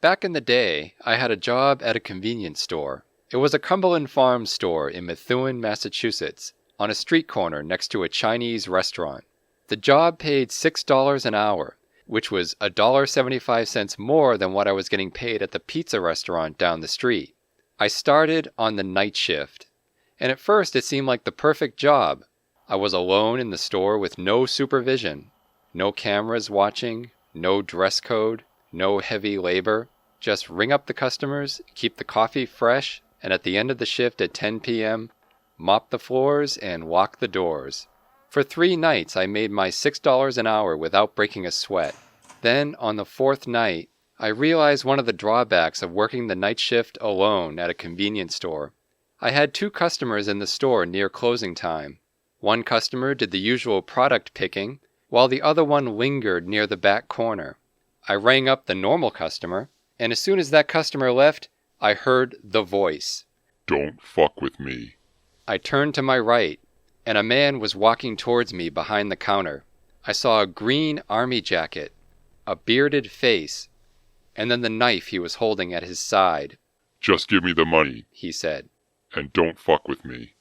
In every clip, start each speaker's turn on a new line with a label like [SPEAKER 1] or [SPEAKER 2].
[SPEAKER 1] Back in the day, I had a job at a convenience store. It was a Cumberland Farms store in Methuen, Massachusetts, on a street corner next to a Chinese restaurant. The job paid $6 an hour, which was $1.75 more than what I was getting paid at the pizza restaurant down the street. I started on the night shift, and at first it seemed like the perfect job. I was alone in the store with no supervision, no cameras watching, no dress code, no heavy labor. Just ring up the customers, keep the coffee fresh, and at the end of the shift at 10 p.m., mop the floors and lock the doors. For 3 nights, I made my $6 an hour without breaking a sweat. Then, on the 4th night, I realized one of the drawbacks of working the night shift alone at a convenience store. I had 2 customers in the store near closing time. One customer did the usual product picking, while the other one lingered near the back corner. I rang up the normal customer, and as soon as that customer left, I heard the voice.
[SPEAKER 2] "Don't fuck with me."
[SPEAKER 1] I turned to my right, and a man was walking towards me behind the counter. I saw a green army jacket, a bearded face, and then the knife he was holding at his side.
[SPEAKER 2] "Just give me the money,"
[SPEAKER 1] he said,
[SPEAKER 2] "and don't fuck with me."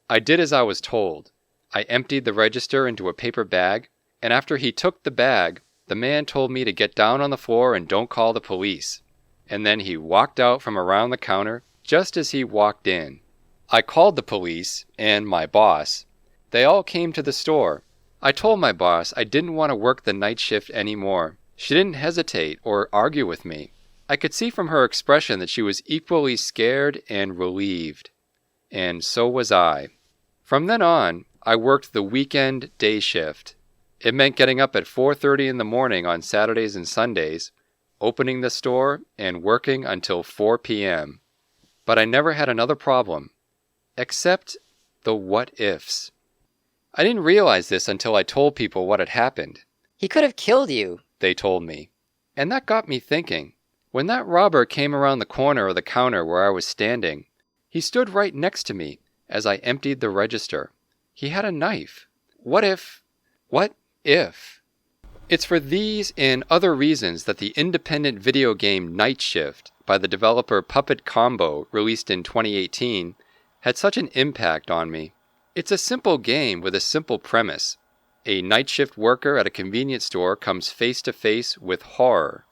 [SPEAKER 1] I did as I was told. I emptied the register into a paper bag, and after he took the bag, the man told me to get down on the floor and don't call the police. And then he walked out from around the counter just as he walked in. I called the police and my boss. They all came to the store. I told my boss I didn't want to work the night shift anymore. She didn't hesitate or argue with me. I could see from her expression that she was equally scared and relieved. And so was I. From then on, I worked the weekend day shift. It meant getting up at 4:30 in the morning on Saturdays and Sundays, opening the store, and working until 4 p.m. But I never had another problem. Except the what-ifs. I didn't realize this until I told people what had happened.
[SPEAKER 3] "He could have killed you,"
[SPEAKER 1] they told me. And that got me thinking. When that robber came around the corner of the counter where I was standing, he stood right next to me as I emptied the register. He had a knife. What if? It's for these and other reasons that the independent video game Night Shift by the developer Puppet Combo, released in 2018, had such an impact on me. It's a simple game with a simple premise. A night shift worker at a convenience store comes face to face with horror.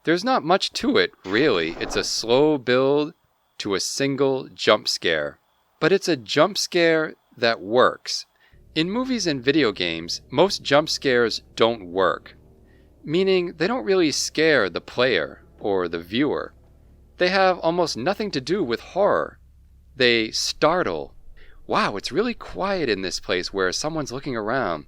[SPEAKER 1] There's not much to it, really. It's a slow build to a single jump scare. But it's a jump scare that works. In movies and video games, most jump scares don't work, meaning they don't really scare the player or the viewer. They have almost nothing to do with horror. They startle. Wow, it's really quiet in this place where someone's looking around.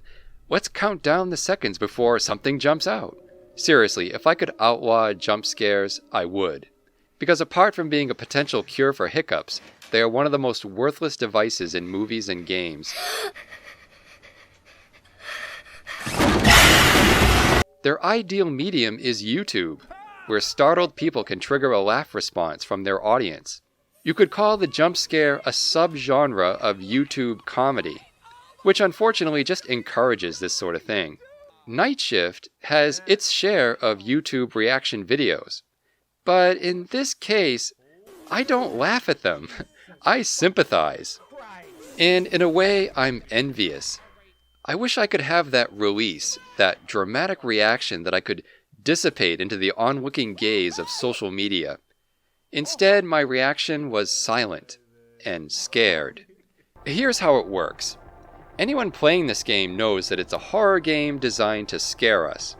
[SPEAKER 1] Let's count down the seconds before something jumps out. Seriously, if I could outlaw jump scares, I would. Because apart from being a potential cure for hiccups, they are one of the most worthless devices in movies and games. Their ideal medium is YouTube, where startled people can trigger a laugh response from their audience. You could call the jump scare a subgenre of YouTube comedy, which unfortunately just encourages this sort of thing. Night Shift has its share of YouTube reaction videos, but in this case, I don't laugh at them. I sympathize. And in a way, I'm envious. I wish I could have that release, that dramatic reaction that I could dissipate into the onlooking gaze of social media. Instead, my reaction was silent and scared. Here's how it works. Anyone playing this game knows that it's a horror game designed to scare us.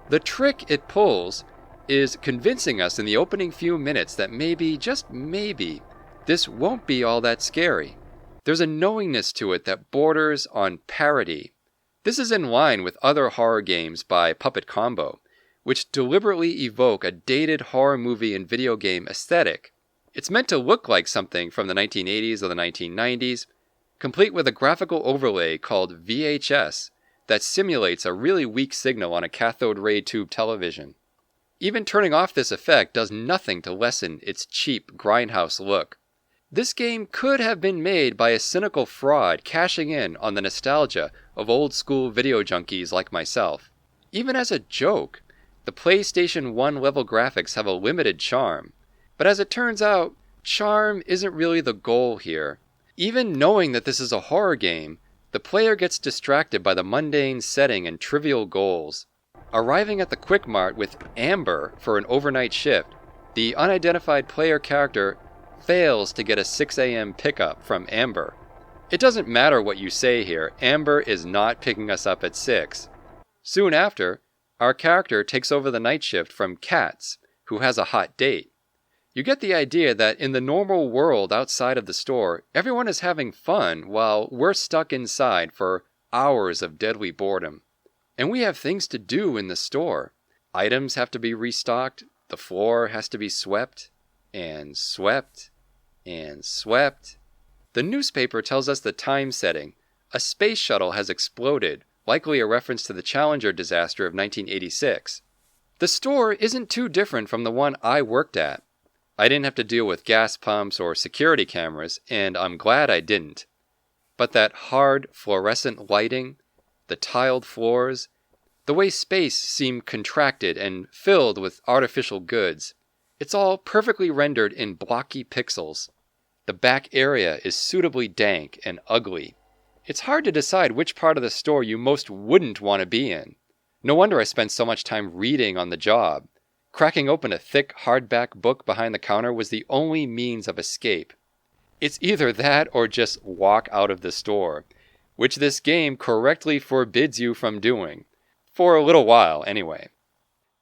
[SPEAKER 1] The trick it pulls is convincing us in the opening few minutes that maybe, just maybe, this won't be all that scary. There's a knowingness to it that borders on parody. This is in line with other horror games by Puppet Combo, which deliberately evoke a dated horror movie and video game aesthetic. It's meant to look like something from the 1980s or the 1990s, complete with a graphical overlay called VHS that simulates a really weak signal on a cathode ray tube television. Even turning off this effect does nothing to lessen its cheap grindhouse look. This game could have been made by a cynical fraud cashing in on the nostalgia of old-school video junkies like myself. Even as a joke, The PlayStation 1 level graphics have a limited charm. But as it turns out, charm isn't really the goal here. Even knowing that this is a horror game, the player gets distracted by the mundane setting and trivial goals. Arriving at the Quick Mart with Amber for an overnight shift, the unidentified player character fails to get a 6 a.m. pickup from Amber. It doesn't matter what you say here, Amber is not picking us up at 6. Soon after, our character takes over the night shift from Katz, who has a hot date. You get the idea that in the normal world outside of the store, everyone is having fun while we're stuck inside for hours of deadly boredom. And we have things to do in the store. Items have to be restocked, the floor has to be swept, and swept, and swept. The newspaper tells us the time setting. A space shuttle has exploded, likely a reference to the Challenger disaster of 1986. The store isn't too different from the one I worked at. I didn't have to deal with gas pumps or security cameras, and I'm glad I didn't. But that hard fluorescent lighting, the tiled floors, the way space seemed contracted and filled with artificial goods, it's all perfectly rendered in blocky pixels. The back area is suitably dank and ugly. It's hard to decide which part of the store you most wouldn't want to be in. No wonder I spent so much time reading on the job. Cracking open a thick hardback book behind the counter was the only means of escape. It's either that or just walk out of the store, which this game correctly forbids you from doing. For a little while, anyway.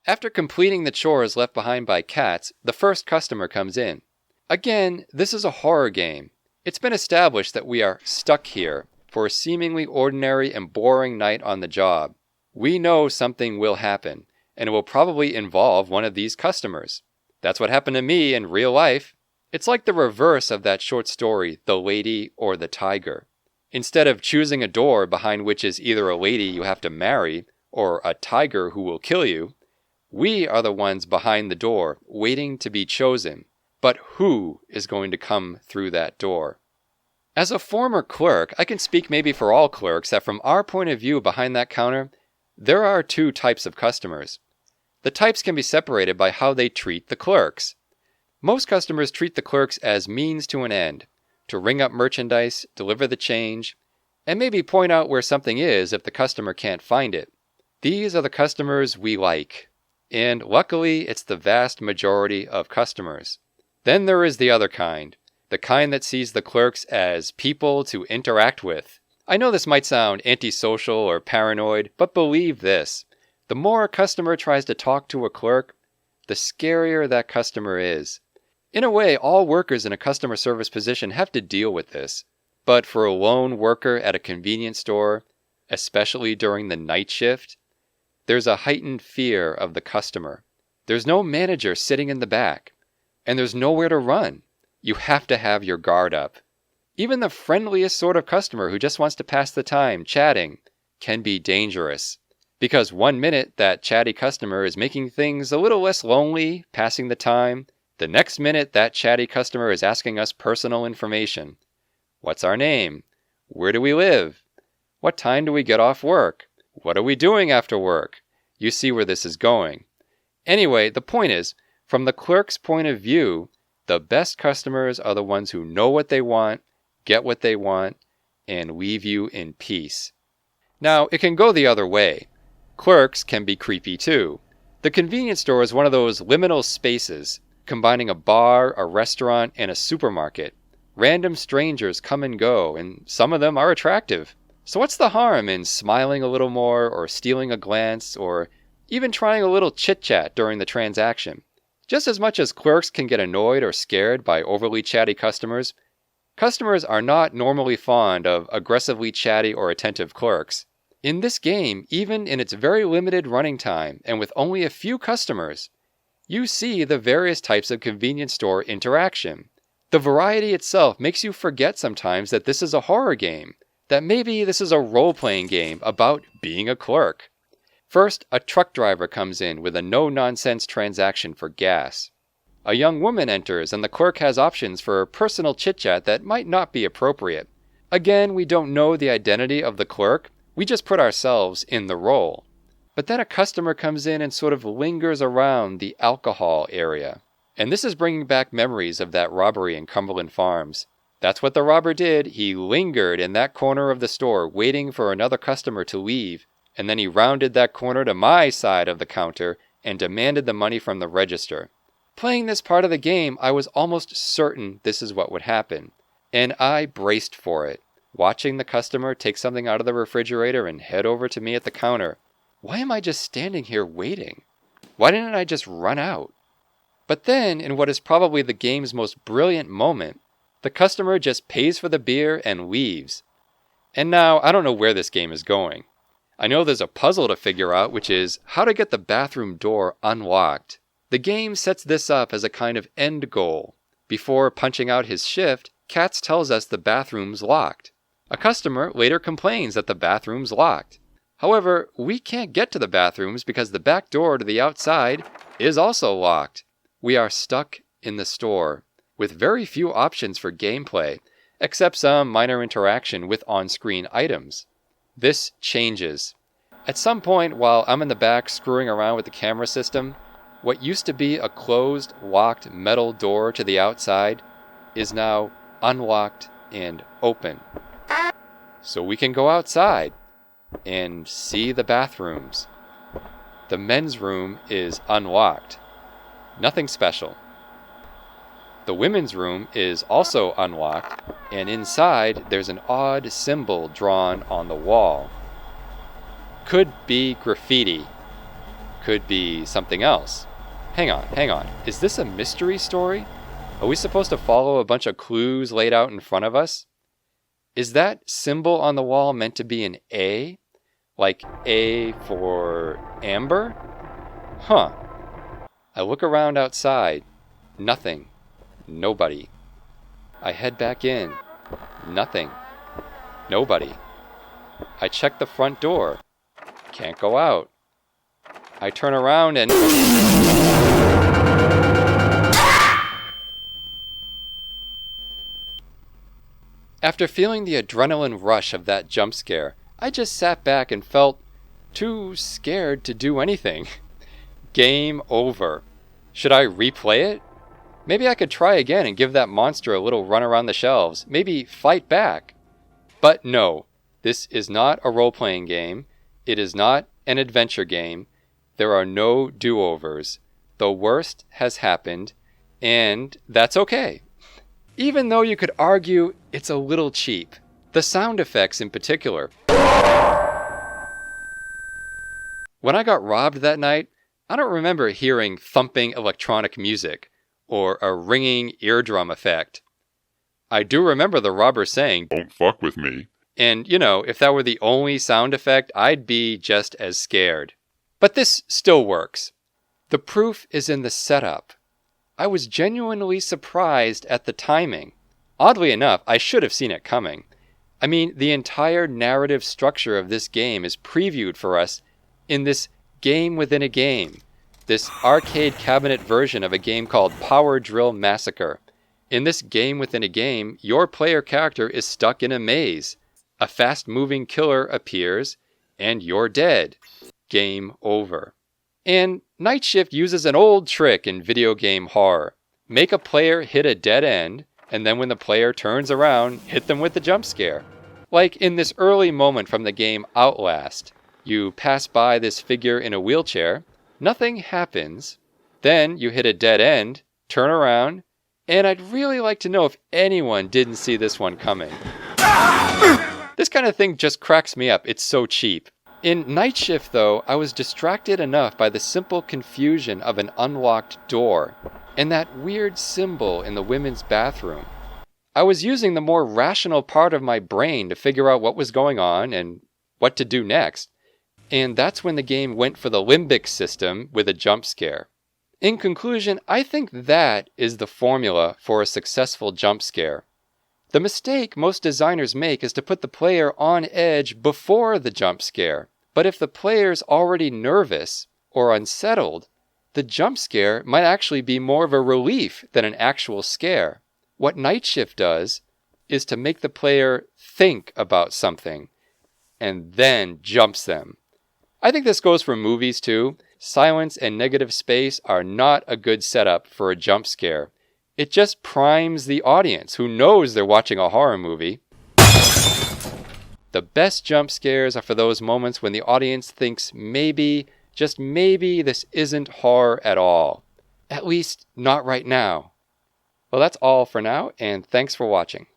[SPEAKER 1] After completing the chores left behind by Katz, the first customer comes in. Again, this is a horror game. It's been established that we are stuck here for a seemingly ordinary and boring night on the job. We know something will happen, and it will probably involve one of these customers. That's what happened to me in real life. It's like the reverse of that short story, The Lady or the Tiger. Instead of choosing a door behind which is either a lady you have to marry or a tiger who will kill you, we are the ones behind the door, waiting to be chosen. But who is going to come through that door? As a former clerk, I can speak maybe for all clerks that from our point of view behind that counter, there are two types of customers. The types can be separated by how they treat the clerks. Most customers treat the clerks as means to an end, to ring up merchandise, deliver the change, and maybe point out where something is if the customer can't find it. These are the customers we like, and luckily it's the vast majority of customers. Then there is the other kind, the kind that sees the clerks as people to interact with. I know this might sound antisocial or paranoid, but believe this. The more a customer tries to talk to a clerk, the scarier that customer is. In a way, all workers in a customer service position have to deal with this. But for a lone worker at a convenience store, especially during the night shift, there's a heightened fear of the customer. There's no manager sitting in the back, and there's nowhere to run. You have to have your guard up. Even the friendliest sort of customer who just wants to pass the time chatting can be dangerous. Because 1 minute that chatty customer is making things a little less lonely, passing the time, the next minute that chatty customer is asking us personal information. What's our name? Where do we live? What time do we get off work? What are we doing after work? You see where this is going. Anyway, the point is, from the clerk's point of view, the best customers are the ones who know what they want, get what they want, and leave you in peace. Now, it can go the other way. Clerks can be creepy too. The convenience store is one of those liminal spaces, combining a bar, a restaurant, and a supermarket. Random strangers come and go, and some of them are attractive. So what's the harm in smiling a little more, or stealing a glance, or even trying a little chit-chat during the transaction? Just as much as clerks can get annoyed or scared by overly chatty customers, customers are not normally fond of aggressively chatty or attentive clerks. In this game, even in its very limited running time and with only a few customers, you see the various types of convenience store interaction. The variety itself makes you forget sometimes that this is a horror game, that maybe this is a role-playing game about being a clerk. First, a truck driver comes in with a no-nonsense transaction for gas. A young woman enters and the clerk has options for personal chit-chat that might not be appropriate. Again, we don't know the identity of the clerk, we just put ourselves in the role. But then a customer comes in and sort of lingers around the alcohol area. And this is bringing back memories of that robbery in Cumberland Farms. That's what the robber did. He lingered in that corner of the store waiting for another customer to leave, and then he rounded that corner to my side of the counter and demanded the money from the register. Playing this part of the game, I was almost certain this is what would happen, and I braced for it, watching the customer take something out of the refrigerator and head over to me at the counter. Why am I just standing here waiting? Why didn't I just run out? But then, in what is probably the game's most brilliant moment, the customer just pays for the beer and leaves. And now, I don't know where this game is going. I know there's a puzzle to figure out, which is how to get the bathroom door unlocked. The game sets this up as a kind of end goal. Before punching out his shift, Katz tells us the bathroom's locked. A customer later complains that the bathroom's locked. However, we can't get to the bathrooms because the back door to the outside is also locked. We are stuck in the store, with very few options for gameplay, except some minor interaction with on-screen items. This changes. At some point while I'm in the back screwing around with the camera system, what used to be a closed, locked metal door to the outside is now unlocked and open. So we can go outside and see the bathrooms. The men's room is unlocked. Nothing special. The women's room is also unlocked, and inside there's an odd symbol drawn on the wall. Could be graffiti. Could be something else. Hang on. Is this a mystery story? Are we supposed to follow a bunch of clues laid out in front of us? Is that symbol on the wall meant to be an A? Like A for amber? Huh. I look around outside. Nothing. Nobody. I head back in. Nothing. Nobody. I check the front door. Can't go out. I turn around and... After feeling the adrenaline rush of that jump scare, I just sat back and felt too scared to do anything. Game over. Should I replay it? Maybe I could try again and give that monster a little run around the shelves. Maybe fight back. But no, this is not a role-playing game. It is not an adventure game. There are no do-overs. The worst has happened, and that's okay. Even though you could argue it's a little cheap. The sound effects in particular. When I got robbed that night, I don't remember hearing thumping electronic music or a ringing eardrum effect. I do remember the robber saying,
[SPEAKER 2] "Don't fuck with me."
[SPEAKER 1] And, if that were the only sound effect, I'd be just as scared. But this still works. The proof is in the setup. I was genuinely surprised at the timing. Oddly enough, I should have seen it coming. I mean, the entire narrative structure of this game is previewed for us in this game within a game, this arcade cabinet version of a game called Power Drill Massacre. In this game within a game, your player character is stuck in a maze. A fast-moving killer appears, and you're dead. Game over. And Night Shift uses an old trick in video game horror. Make a player hit a dead end, and then when the player turns around, hit them with the jump scare. Like in this early moment from the game Outlast. You pass by this figure in a wheelchair, nothing happens, then you hit a dead end, turn around, and I'd really like to know if anyone didn't see this one coming. This kind of thing just cracks me up, it's so cheap. In Night Shift, though, I was distracted enough by the simple confusion of an unlocked door and that weird symbol in the women's bathroom. I was using the more rational part of my brain to figure out what was going on and what to do next. And that's when the game went for the limbic system with a jump scare. In conclusion, I think that is the formula for a successful jump scare. The mistake most designers make is to put the player on edge before the jump scare. But if the player's already nervous or unsettled, the jump scare might actually be more of a relief than an actual scare. What Night Shift does is to make the player think about something and then jumps them. I think this goes for movies too. Silence and negative space are not a good setup for a jump scare. It just primes the audience who knows they're watching a horror movie. The best jump scares are for those moments when the audience thinks maybe, just maybe, this isn't horror at all. At least, not right now. Well, that's all for now, and thanks for watching.